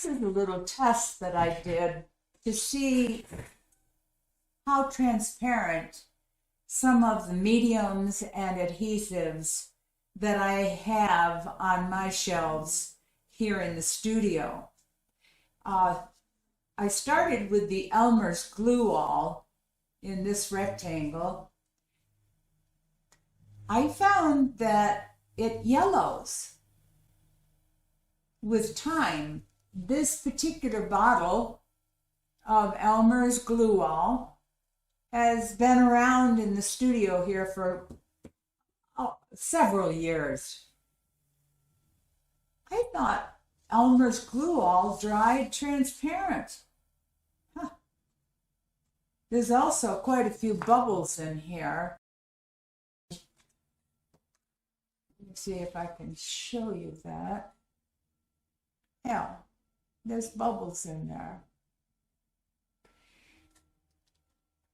This is a little test that I did to see how transparent some of the mediums and adhesives that I have on my shelves here in the studio. I started with the Elmer's glue all in this rectangle. I found that it yellows with time. This particular bottle of Elmer's glue all has been around in the studio here for several years. I thought Elmer's glue all dried transparent. There's also quite a few bubbles in here. Let me see if I can show you that. Yeah, there's bubbles in there.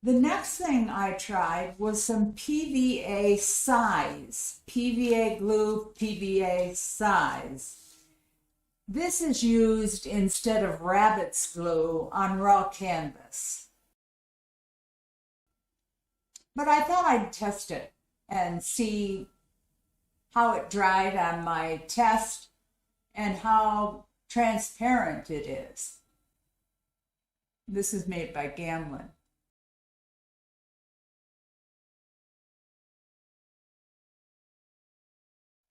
The next thing I tried was some PVA size, PVA glue, PVA size. This is used instead of rabbit's glue on raw canvas. But I thought I'd test it and see how it dried on my test and how transparent it is. This is made by Gamlin.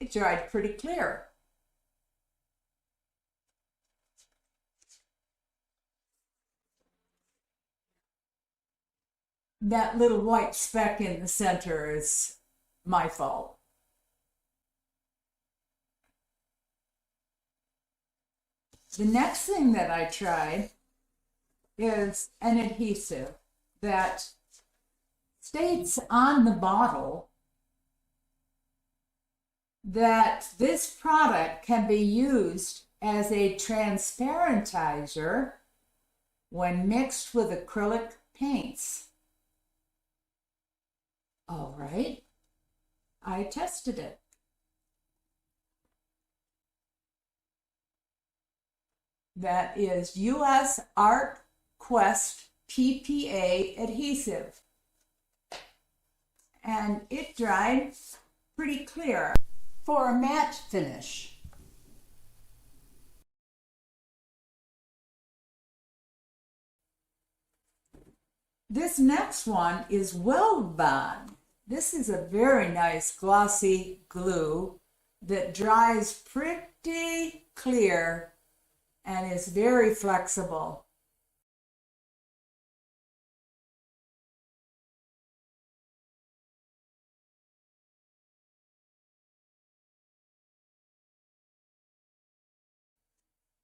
It dried pretty clear. That little white speck in the center is my fault. The next thing that I tried is an adhesive that states on the bottle that this product can be used as a transparentizer when mixed with acrylic paints. All right, I tested it. That is US Art Quest PPA adhesive. And it dried pretty clear for a matte finish. This next one is Weld Bond. This is a very nice glossy glue that dries pretty clear and is very flexible.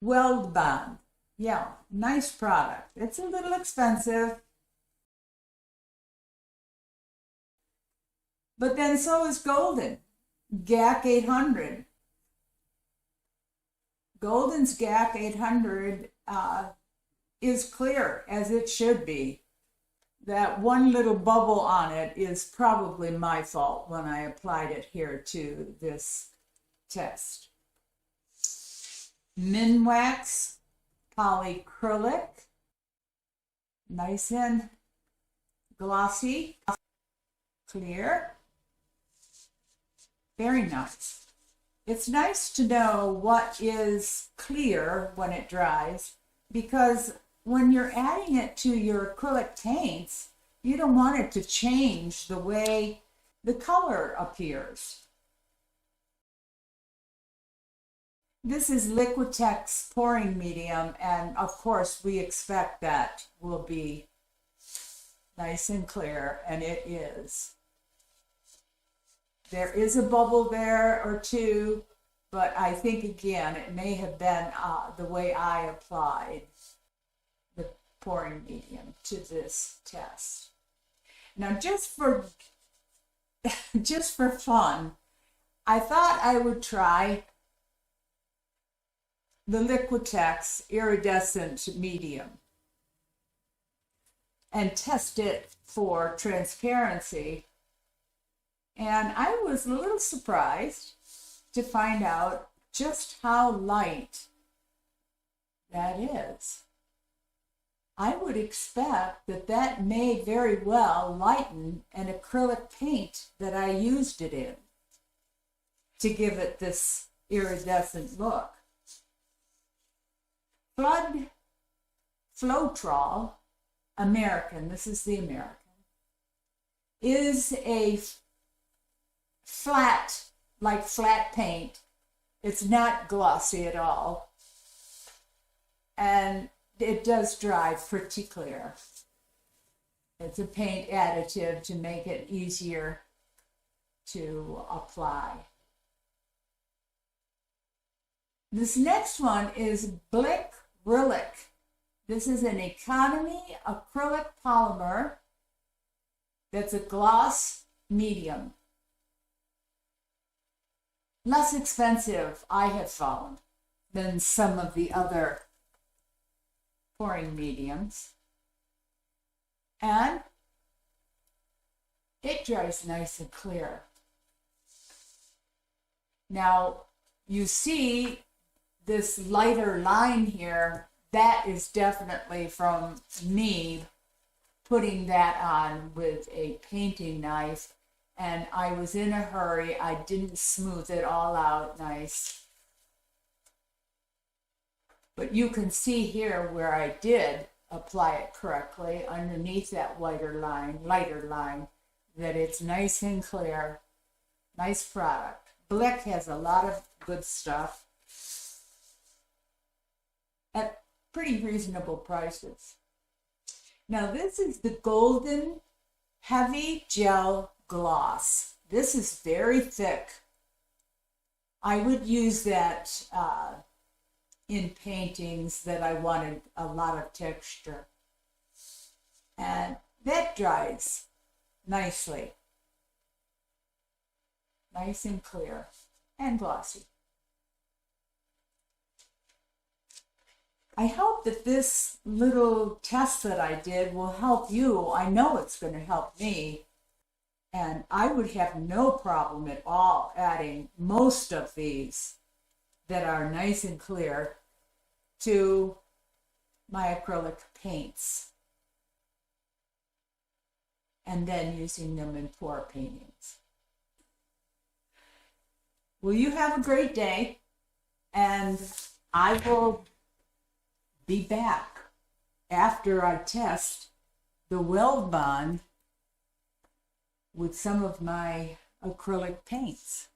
Weld Bond. Yeah, nice product. It's a little expensive, but then so is Golden, GAC 800. Golden's GAC 800 is clear as it should be. That one little bubble on it is probably my fault when I applied it here to this test. Minwax polyacrylic, nice and glossy, clear, very nice. It's nice to know what is clear when it dries, because when you're adding it to your acrylic paints, you don't want it to change the way the color appears. This is Liquitex pouring medium, and of course we expect that will be nice and clear, and it is. There is a bubble there or two, but I think again it may have been the way I applied the pouring medium to this test. Now just for fun, I thought I would try the Liquitex iridescent medium and test it for transparency. And I was a little surprised to find out just how light that is. I would expect that that may very well lighten an acrylic paint that I used it in to give it this iridescent look. Floetrol, American, this is the American, is a flat, like flat paint. It's not glossy at all. And it does dry pretty clear. It's a paint additive to make it easier to apply. This next one is Blick Relic. This is an economy acrylic polymer that's a gloss medium. Less expensive, I have found, than some of the other pouring mediums. And it dries nice and clear. Now, you see this lighter line here, that is definitely from me putting that on with a painting knife, and I was in a hurry. I didn't smooth it all out nice. But you can see here where I did apply it correctly underneath that lighter line, that it's nice and clear. Nice product. Blick has a lot of good stuff at pretty reasonable prices. Now this is the Golden Heavy Gel Gloss. This is very thick. I would use that in paintings that I wanted a lot of texture. And that dries nicely. Nice and clear and glossy. I hope that this little test that I did will help you. I know it's going to help me. And I would have no problem at all adding most of these that are nice and clear to my acrylic paints, and then using them in pour paintings. Well, you have a great day, and I will be back after I test the Weld Bond with some of my acrylic paints.